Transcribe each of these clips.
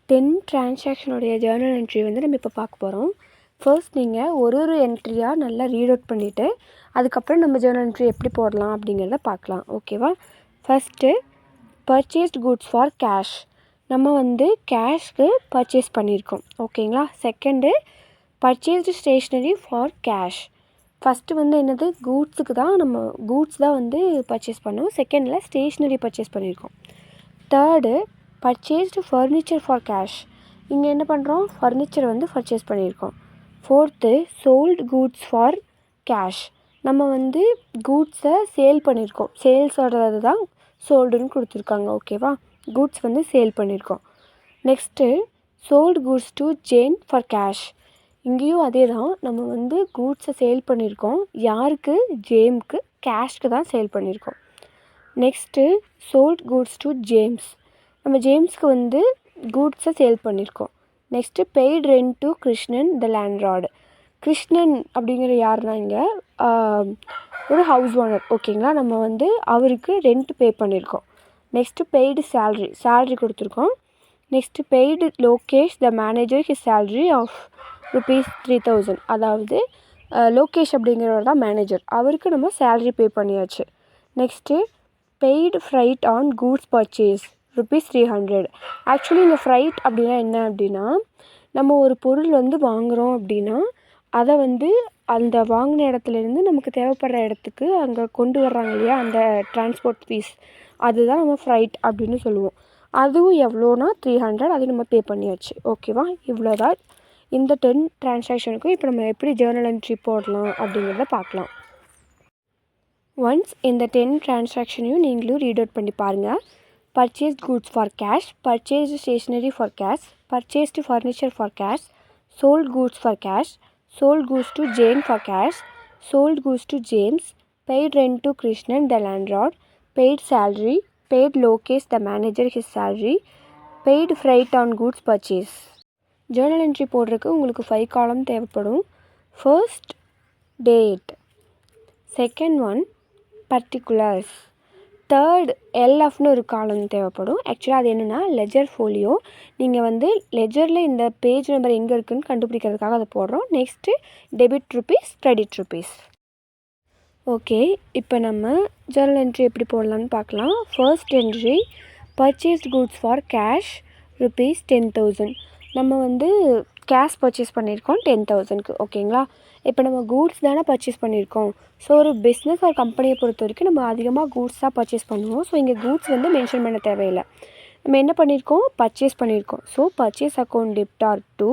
10 டிரான்சாக்ஷனுடைய Journal entry வந்து நம்ம இப்போ பார்க்க போகிறோம். ஃபர்ஸ்ட் நீங்கள் ஒரு என்ட்ரியாக நல்லா ரீட் அவுட் பண்ணிவிட்டு அதுக்கப்புறம் நம்ம ஜேர்னல் என்ட்ரி எப்படி போடலாம் அப்படிங்கிறத பார்க்கலாம். ஓகேவா? First purchased goods for cash. நம்ம வந்து கேஷ்க்கு பர்ச்சேஸ் பண்ணியிருக்கோம். ஓகேங்களா? Second purchased stationery for cash. First வந்து என்னது கூட்ஸுக்கு தான் நம்ம கூட்ஸ் தான் வந்து பர்ச்சேஸ் பண்ணோம். செகண்டில் ஸ்டேஷ்னரி பர்ச்சேஸ் பண்ணியிருக்கோம். Third purchased furniture for cash. இங்கே என்ன பண்ணுறோம்? ஃபர்னிச்சர் வந்து பர்ச்சேஸ் பண்ணியிருக்கோம். Fourth sold goods for cash. நம்ம வந்து கூட்ஸை சேல் பண்ணியிருக்கோம். சேல்ஸோடது தான் சோல்டுன்னு கொடுத்துருக்காங்க. ஓகேவா? கூட்ஸ் வந்து சேல் பண்ணியிருக்கோம். Next sold goods to Jane for cash. இங்கேயும் அதே தான், நம்ம வந்து கூட்ஸை சேல் பண்ணியிருக்கோம். யாருக்கு? ஜேம்க்கு, கேஷ்க்கு தான் சேல் பண்ணியிருக்கோம். Next sold goods to James. நம்ம ஜேம்ஸ்க்கு வந்து கூட்ஸை சேல் பண்ணியிருக்கோம். Next paid rent to Krishnan the landlord. Krishnan அப்படிங்கிற யாருன்னா இங்கே ஒரு ஹவுஸ் ஓனர். ஓகேங்களா? நம்ம வந்து அவருக்கு ரெண்ட் பே பண்ணியிருக்கோம். நெக்ஸ்ட்டு பெய்டு சேல்ரி கொடுத்துருக்கோம். Next paid Lokesh the manager his salary of ₹3000. அதாவது லோகேஷ் அப்படிங்கிறவர் தான் மேனேஜர். அவருக்கு நம்ம சேல்ரி பே பண்ணியாச்சு. Next paid freight on goods purchase ₹300. Actually இந்த ஃப்ரைட் அப்படின்னா என்ன அப்படின்னா, நம்ம ஒரு பொருள் வந்து வாங்குகிறோம் அப்படின்னா அதை வந்து அந்த வாங்கின இடத்துலேருந்து நமக்கு தேவைப்படுற இடத்துக்கு அங்கே கொண்டு வர்றாங்க இல்லையா, அந்த டிரான்ஸ்போர்ட் ஃபீஸ், அதுதான் நம்ம ஃப்ரைட் அப்படின்னு சொல்லுவோம். அதுவும் எவ்வளோனா 300. அது நம்ம பே பண்ணியாச்சு. ஓகேவா? இவ்வளோதான். இந்த 10 டிரான்சாக்ஷனுக்கும் இப்போ நம்ம எப்படி ஜேர்னல் என்ட்ரி போடலாம் அப்படிங்கிறத பார்க்கலாம். ஒன்ஸ் இந்த 10 டிரான்சாக்ஷனையும் நீங்களும் ரீட் அவுட் பண்ணி பாருங்கள். Purchased goods for cash, purchased stationery for cash, purchased furniture for cash, sold goods for cash, sold goods to Jane for cash, sold goods to James, paid rent to Krishnan the landlord, paid salary, paid Lokesh the manager his salary, paid freight on goods purchase. Journal entry போடுறதுக்கு உங்களுக்கு 5 காலம் தேவைப்படும். First date, second one particulars, third எல்எஃப்னு ஒரு காலம் தேவைப்படும். ஆக்சுவலாக அது என்னென்னா லெஜர் ஃபோலியோ. நீங்கள் வந்து லெஜரில் இந்த பேஜ் நம்பர் எங்கே இருக்குதுன்னு கண்டுபிடிக்கிறதுக்காக அதை போடுறோம். Next debit rupees, credit rupees. Okay, இப்போ நம்ம ஜேர்னல் என்ட்ரி எப்படி போடலான்னு பார்க்கலாம். First entry purchased goods for cash ₹10,000. நம்ம வந்து கேஷ் பர்ச்சேஸ் பண்ணியிருக்கோம் 10,000க்கு. ஓகேங்களா? இப்போ நம்ம கூட்ஸ் தானே பர்ச்சேஸ் பண்ணியிருக்கோம். ஸோ ஒரு பிஸ்னஸ் ஒரு கம்பெனியை பொறுத்த வரைக்கும் நம்ம அதிகமாக கூட்ஸ் தான் பர்ச்சேஸ் பண்ணுவோம். ஸோ இங்கே கூட்ஸ் வந்து மென்ஷன் பண்ண தேவையில்லை. நம்ம என்ன பண்ணியிருக்கோம்? பர்ச்சேஸ் பண்ணியிருக்கோம். So purchase account debtor to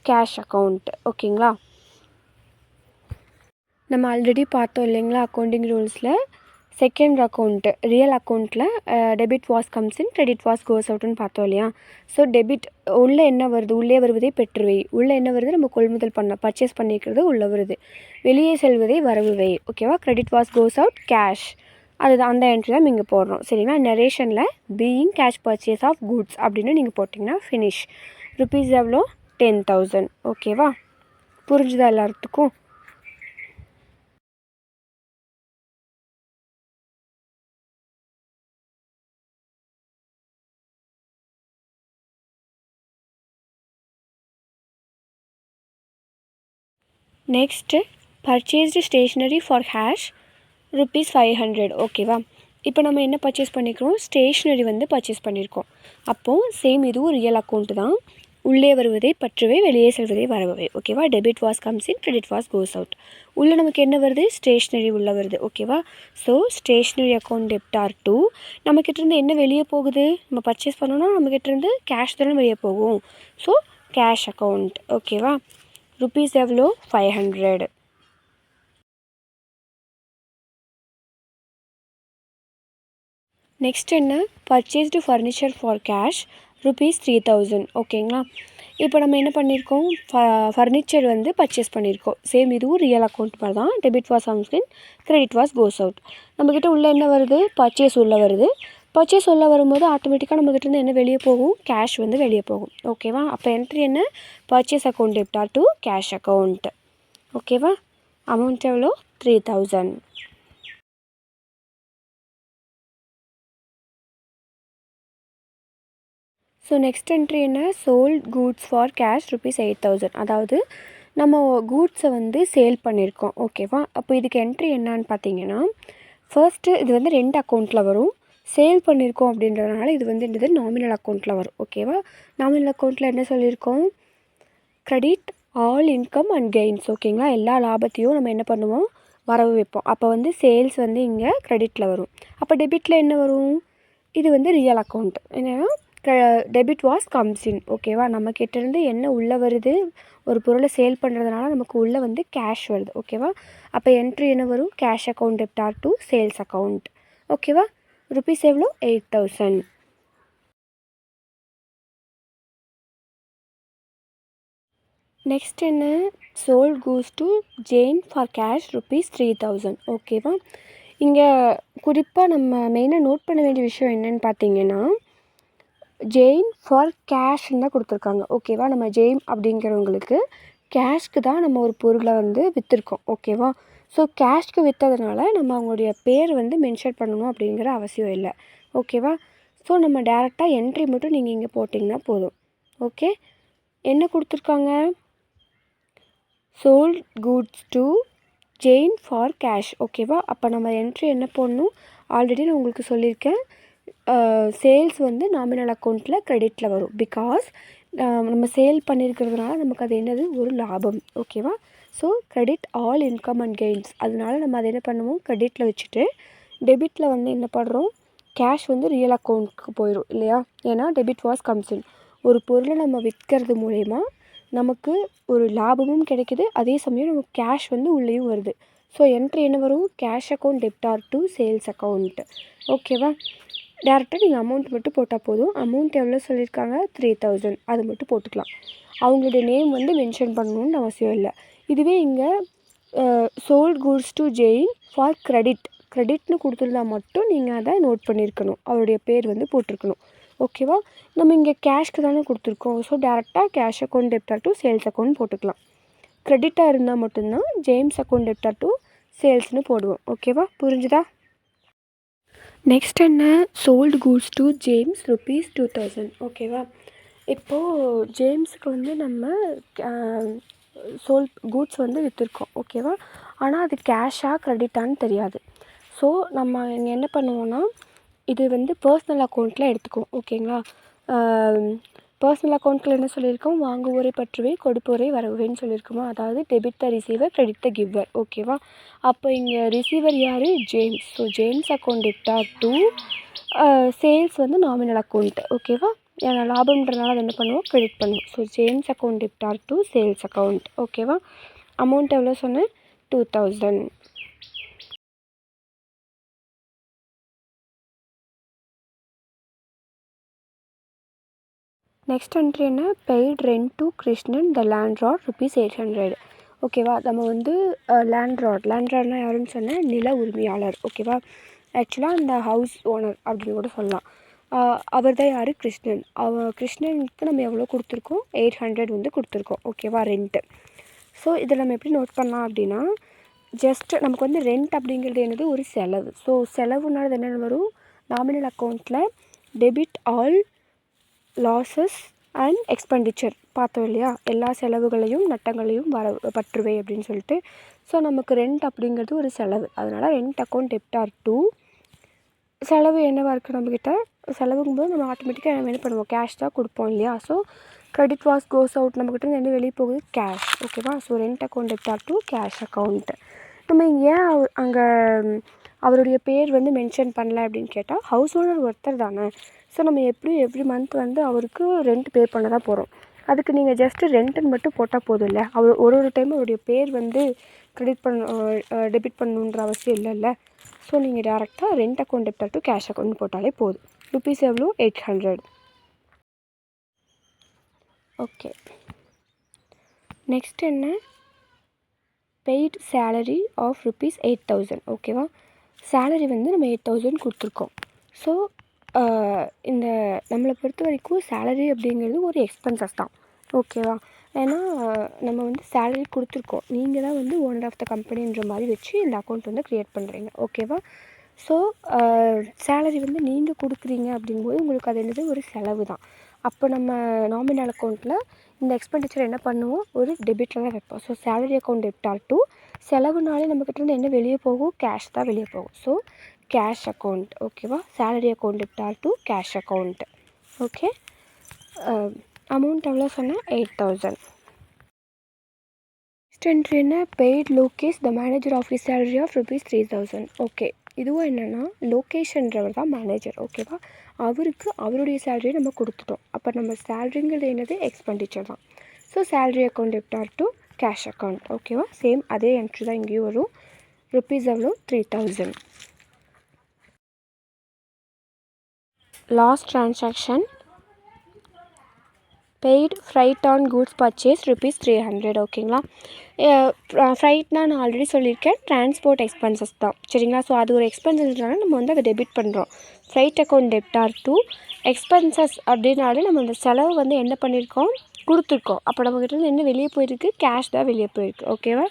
cash account. ஓகேங்களா? நம்ம ஆல்ரெடி பார்த்தோம் இல்லைங்களா அக்கௌண்டிங் ரூல்ஸில், செகண்ட் அக்கௌண்ட்டு ரியல் அக்கௌண்ட்டில் debit what comes in, credit what goes அவுட்னு பார்த்தோம் இல்லையா. ஸோ டெபிட் உள்ளே என்ன வருது? உள்ளே வருவதை பெற்றுவை. உள்ளே என்ன வருது? நம்ம கொள்முதல் பண்ண பர்ச்சேஸ் பண்ணிக்கிறது உள்ளே வருது. வெளியே செல்வதை வரவுவை. ஓகேவா? Credit what goes out cash. அதுதான் அந்த என்ட்ரி தான் நீங்கள் போடுறோம். சரிங்களா? நரேஷனில் being cash purchase of goods அப்படின்னு நீங்கள் போட்டிங்கன்னா ஃபினிஷ். ருபீஸ் எவ்வளோ? 10,000. ஓகேவா? புரிஞ்சுதா எல்லாத்துக்கும்? Next purchased stationery for hash ₹500. ஓகேவா? இப்போ நம்ம என்ன பர்ச்சேஸ் பண்ணிக்கிறோம்? ஸ்டேஷ்னரி வந்து பர்ச்சேஸ் பண்ணியிருக்கோம். அப்போது சேம் இதுவும் ரியல் அக்கௌண்ட்டு தான். உள்ளே வருவதை பற்றுவை, வெளியே செல்வதை வரவை. ஓகேவா? Debit what comes in, credit what goes out. உள்ளே நமக்கு என்ன வருது? ஸ்டேஷ்னரி உள்ளே வருது. ஓகேவா? So stationery account debtor to, நம்மக்கிட்டேருந்து என்ன வெளியே போகுது? நம்ம பர்ச்சேஸ் பண்ணோன்னா நம்மக்கிட்டேருந்து கேஷ் தானே வெளியே போகும். So cash account. ஓகேவா? ருபீஸ் எவ்வளோ? 500. நெக்ஸ்ட் என்ன? Purchased furniture for cash ₹3,000. ஓகேங்களா? இப்போ நம்ம என்ன பண்ணியிருக்கோம்? ஃபர்னிச்சர் வந்து பர்ச்சேஸ் பண்ணியிருக்கோம். சேம் இதுவும் ரியல் அக்கௌண்ட் மாதிரி தான். Debit what comes in, credit what goes out. நம்மக்கிட்ட உள்ளே என்ன வருது? பர்ச்சேஸ் உள்ளே வருது. பர்ச்சேஸ் உள்ளே வரும்போது ஆட்டோமேட்டிக்காக நம்மக்கிட்டேருந்து என்ன வெளியே போகும்? கேஷ் வந்து வெளியே போகும். ஓகேவா? அப்போ என்ட்ரி என்ன? Purchase account debtor to cash account. ஓகேவா? அமௌண்ட் எவ்வளோ? 3,000. ஸோ நெக்ஸ்ட் என்ட்ரி என்ன, சோல்ட் கூட்ஸ் ஃபார் கேஷ் ₹8,000. அதாவது நம்ம கூட்ஸை வந்து சேல் பண்ணியிருக்கோம். ஓகேவா? அப்போ இதுக்கு என்ட்ரி என்னான்னு பார்த்தீங்கன்னா, ஃபர்ஸ்ட்டு இது வந்து 2 அக்கௌண்ட்டில் வரும். சேல் பண்ணியிருக்கோம் அப்படின்றதுனால இது வந்து என்னது, நாமினல் அக்கௌண்ட்டில் வரும். ஓகேவா? நாமினல் அக்கௌண்ட்டில் என்ன சொல்லியிருக்கோம், credit all income and gains. ஓகேங்களா? எல்லா லாபத்தையும் நம்ம என்ன பண்ணுவோம், வரவு வைப்போம். அப்போ வந்து சேல்ஸ் வந்து இங்கே கிரெடிட்டில் வரும். அப்போ டெபிட்டில் என்ன வரும், இது வந்து ரியல் அக்கௌண்ட். என்னென்னா டெபிட் வாஸ் கம்ஸ் இன். ஓகேவா? நம்மக்கிட்டேருந்து என்ன உள்ளே வருது, ஒரு பொருளை சேல் பண்ணுறதுனால நமக்கு உள்ளே வந்து கேஷ் வருது. ஓகேவா? அப்போ என்ட்ரி என்ன வரும், cash account debtor to sales account. ஓகேவா? ருபீஸ் எவ்வளோ, 8,000. நெக்ஸ்ட் என்ன, sold goose to Jane for cash ₹3,000. ஓகேவா? இங்கே குறிப்பாக நம்ம மெயினாக நோட் பண்ண வேண்டிய விஷயம் என்னென்னு பார்த்தீங்கன்னா, ஜெயின் ஃபார் கேஷ்ன்னு தான் கொடுத்துருக்காங்க. ஓகேவா? நம்ம ஜெயின் அப்படிங்கிறவங்களுக்கு கேஷ்க்கு தான் நம்ம ஒரு பொருளை வந்து விற்றுருக்கோம். ஓகேவா? ஸோ கேஷ்க்கு விற்றதுனால நம்ம அவங்களுடைய பேர் வந்து மென்ஷன் பண்ணணும் அப்படிங்கிற அவசியம் இல்லை. ஓகேவா? ஸோ நம்ம டேரெக்டாக என்ட்ரி மட்டும் நீங்கள் இங்கே போட்டிங்கன்னா போதும். ஓகே, என்ன கொடுத்துருக்காங்க, sold goods to Jane for cash. ஓகேவா? அப்போ நம்ம என்ட்ரி என்ன போடணும், ஆல்ரெடி நான் உங்களுக்கு சொல்லியிருக்கேன், சேல்ஸ் வந்து நாமினல் அக்கௌண்ட்டில் கிரெடிட்டில் வரும். பிகாஸ் நம்ம சேல் பண்ணியிருக்கிறதுனால நமக்கு அது என்னது, ஒரு லாபம். ஓகேவா? So credit all income and gains. அதனால நம்ம அதை என்ன பண்ணுவோம், கிரெடிட்டில் வச்சுட்டு டெபிட்டில் வந்து என்ன பண்ணுறோம், கேஷ் வந்து ரியல் அக்கௌண்ட்டுக்கு போயிடும் இல்லையா? ஏன்னா டெபிட் வாஸ் கம்ஸ் இன். ஒரு பொருளை நம்ம விற்கிறது மூலயமா நமக்கு ஒரு லாபமும் கிடைக்கிது, அதே சமயம் நமக்கு கேஷ் வந்து உள்ளேயும் வருது. ஸோ என்ட்ரி என்ன வரும், cash account debtor to sales account. ஓகேவா? டேரெக்டாக நீங்கள் அமௌண்ட் மட்டும் போட்டால் போதும். அமௌண்ட் எவ்வளோ சொல்லியிருக்காங்க, 3,000. அது மட்டும் போட்டுக்கலாம். அவங்களுடைய நேம் வந்து மென்ஷன் பண்ணணுன்னு அவசியம் இல்லை. இதுவே இங்கே sold goods to Jane for கிரெடிட்னு கொடுத்துருந்தா மட்டும் நீங்கள் அதை நோட் பண்ணியிருக்கணும், அவருடைய பேர் வந்து போட்டிருக்கணும். ஓகேவா? நம்ம இங்கே கேஷ்க்கு தானே கொடுத்துருக்கோம். ஸோ டேரெக்டாக cash account debtor to sales account போட்டுக்கலாம். கிரெடிட்டாக இருந்தால் மட்டும்தான் ஜேம்ஸ் அக்கௌண்ட் டெப்டார் டு சேல்ஸ்னு போடுவோம். ஓகேவா? புரிஞ்சுதா? நெக்ஸ்ட் என்ன, சோல்டு கூட்ஸ் டு ஜேம்ஸ் ₹2,000. ஓகேவா? இப்போது ஜேம்ஸுக்கு வந்து நம்ம கூட்ஸ் வந்து விற்றுருக்கோம். ஓகேவா? ஆனால் அது கேஷாக கிரெடிட்டான்னு தெரியாது. ஸோ நம்ம இங்கே என்ன பண்ணுவோன்னா, இது வந்து பர்சனல் அக்கௌண்ட்டில் எடுத்துக்குவோம். ஓகேங்களா? பர்சனல் அக்கௌண்ட்டில் என்ன சொல்லியிருக்கோம், வாங்குவோரை பற்றுவே கொடுப்போரை வரவுவேன்னு சொல்லியிருக்கோமா? அதாவது debit the receiver, credit the giver. ஓகேவா? அப்போ இங்கே ரிசீவர் யார், James. So James account debtor to sales வந்து நாமினல் அக்கௌண்ட். ஓகேவா? ஏன்னா லாபம்ன்றனால அதை என்ன பண்ணுவோம், கிரெடிட் பண்ணுவோம். So James account debtor to sales account. ஓகேவா? அமௌண்ட் எவ்வளோ சொன்னேன், 2,000. நெக்ஸ்ட் என்ட்ரி என்ன, paid rent to Krishnan the landlord ₹800. ஓகேவா? நம்ம வந்து லேண்ட்லார்ட்னா யாருன்னு சொன்னால், நில உரிமையாளர். ஓகேவா? ஆக்சுவலாக அந்த ஹவுஸ் ஓனர் அப்படின்னு கூட சொல்லலாம். அவர் தான் யார், கிருஷ்ணன். கிருஷ்ணனுக்கு நம்ம எவ்வளோ கொடுத்துருக்கோம், 800 வந்து கொடுத்துருக்கோம். ஓகேவா? ரெண்ட்டு. ஸோ இதை நம்ம எப்படி நோட் பண்ணலாம் அப்படின்னா, ஜஸ்ட் நமக்கு வந்து ரெண்ட் அப்படிங்கிறது என்னது, ஒரு செலவு. ஸோ செலவுனால என்னென்ன வரும், நாமினல் அக்கௌண்ட்டில் debit all losses and expenditure பார்த்தோம் இல்லையா, எல்லா செலவுகளையும் நட்டங்களையும் பற்றுவை அப்படின்னு சொல்லிட்டு. ஸோ நமக்கு ரெண்ட் அப்படிங்கிறது ஒரு செலவு. அதனால் ரெண்ட் அக்கௌண்ட் டெப்டார் டு செலவு என்னவாக இருக்குது நம்மக்கிட்ட, செலவுங்கும்போது நம்ம ஆட்டோமேட்டிக்காக நம்ம என்ன பண்ணுவோம், கேஷ் தான் கொடுப்போம் இல்லையா? So credit what goes out, நம்மக்கிட்ட என்ன வெளியே போகுது, கேஷ். ஓகேவா? So rent account debtor to cash account. நம்ம ஏன் அங்கே அவருடைய பேர் வந்து மென்ஷன் பண்ணல அப்படின்னு கேட்டால், ஹவுஸ் ஓனர் ஒருத்தர் தானே. ஸோ நம்ம எவ்ரி மந்த் வந்து அவருக்கு ரெண்ட் பே பண்ண தான் போகிறோம். அதுக்கு நீங்கள் ஜஸ்ட்டு ரெண்ட்டுன்னு மட்டும் போட்டால் போதும் இல்லை, அவர் ஒரு டைம் அவருடைய பேர் வந்து டெபிட் பண்ணணுன்ற அவசியம் இல்லைல்ல. ஸோ நீங்கள் டேரெக்டாக rent account debtor to cash account போட்டாலே போதும். ருபீஸ் எவ்வளோ, 800. ஓகே, நெக்ஸ்ட் என்ன, பெய்ட் சேலரி ஆஃப் ₹8,000. ஓகேவா? சேலரி வந்து நம்ம 8,000 கொடுத்துருக்கோம். ஸோ இந்த நம்மளை பொறுத்த வரைக்கும் சேலரி அப்படிங்கிறது ஒரு எக்ஸ்பென்சஸ் தான். ஓகேவா? ஏன்னா நம்ம வந்து சேலரி கொடுத்துருக்கோம், நீங்கள் தான் வந்து ஓனர் ஆஃப் த கம்பெனின்ற மாதிரி வச்சு இந்த அக்கௌண்ட் வந்து க்ரியேட் பண்ணுறீங்க. ஓகேவா? ஸோ சேலரி வந்து நீங்கள் கொடுக்குறீங்க அப்படிங்கும்போது உங்களுக்கு அது என்னது, ஒரு செலவு தான். அப்போ நம்ம நாமினல் அக்கௌண்ட்டில் இந்த எக்ஸ்பெண்டிச்சர் என்ன பண்ணுவோம், ஒரு டெபிட்டில் தான் வைப்போம். So salary account debtor to செலவுனாலே நம்மக்கிட்ட என்ன வெளியே போகும், கேஷ் தான் வெளியே போகும். ஸோ கேஷ் அக்கௌண்ட், ஓகேவா. Salary account debtor to cash account. Okay, amount எவ்வளோ சொன்னேன், 8000. நெக்ஸ்ட் என்ட்ரி என்ன, paid Lokesh the manager of his salary of ₹3000. Okay, இதுவும் என்னென்னா லோகேஷன்றவர் தான் மேனேஜர், ஓகேவா. அவருக்கு அவருடைய சேலரியை நம்ம கொடுத்துட்டோம். அப்போ நம்ம சேலரிங்கிறது என்னது, எக்ஸ்பெண்டிச்சர் தான். So salary account debtor to cash account, ஓகேவா. சேம் அதே என்ட்ரி தான் இங்கேயும் வரும். ருபீஸ் எவ்வளோ, 3000. Last transaction paid freight on goods purchase ₹300. ஓகேங்களா. ஃப்ரைட்னா நான் ஆல்ரெடி சொல்லியிருக்கேன், டிரான்ஸ்போர்ட் எக்ஸ்பென்சஸ் தான், சரிங்களா. ஸோ அது ஒரு எக்ஸ்பென்சஸ்னால நம்ம வந்து அதை டெபிட் பண்ணுறோம். Fried account debtor to expenses அப்படின்னாலே நம்ம அந்த செலவு வந்து என்ன பண்ணியிருக்கோம், கொடுத்துருக்கோம். அப்போ நம்மக்கிட்ட என்ன வெளியே போயிருக்கு, கேஷ் தான் வெளியே போயிருக்கு, ஓகேவா.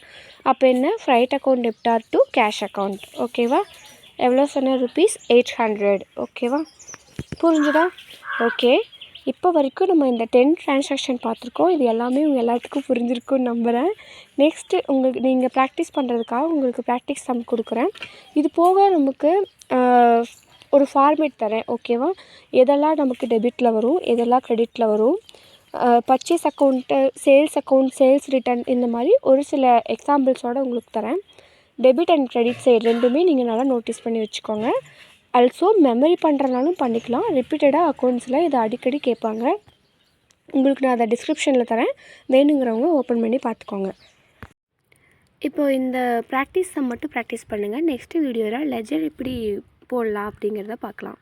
அப்போ என்ன, freight account debtor to cash account, ஓகேவா. எவ்வளோ சொன்ன, ₹800, ஓகேவா. புரிஞ்சுதா. ஓகே, இப்போ வரைக்கும் நம்ம இந்த 10 ட்ரான்சாக்ஷன் பார்த்துருக்கோம். இது எல்லாமே உங்கள் எல்லாத்துக்கும் புரிஞ்சிருக்குன்னு நம்புகிறேன். நெக்ஸ்ட்டு உங்களுக்கு நீங்கள் ப்ராக்டிஸ் பண்ணுறதுக்காக உங்களுக்கு ப்ராக்டிஸ் சம் கொடுக்குறேன். இது போக நமக்கு ஒரு ஃபார்மேட் தரேன், ஓகேவா. எதெல்லாம் நமக்கு டெபிட்டில் வரும், எதெல்லாம் க்ரெடிட்டில் வரும், purchase account, sales account, sales return, இந்த மாதிரி ஒரு சில எக்ஸாம்பிள்ஸோடு உங்களுக்கு தரேன். டெபிட் அண்ட் க்ரெடிட் சைடு ரெண்டுமே நீங்கள் நல்லா நோட்டீஸ் பண்ணி வச்சுக்கோங்க. ஆல்சோ மெமரி பண்ணுறனாலும் பண்ணிக்கலாம். ரிப்பீட்டடாக அக்கௌண்ட்ஸில் இதை அடிக்கடி கேட்பாங்க. உங்களுக்கு நான் அதை டிஸ்கிரிப்ஷனில் தரேன், வேணுங்கிறவங்க ஓப்பன் பண்ணி பார்த்துக்கோங்க. இப்போ இந்த ப்ராக்டிஸை மட்டும் ப்ராக்டிஸ் பண்ணுங்கள். நெக்ஸ்ட்டு வீடியோவில் லெஜர் எப்படி போடலாம் அப்படிங்கிறத பார்க்கலாம்.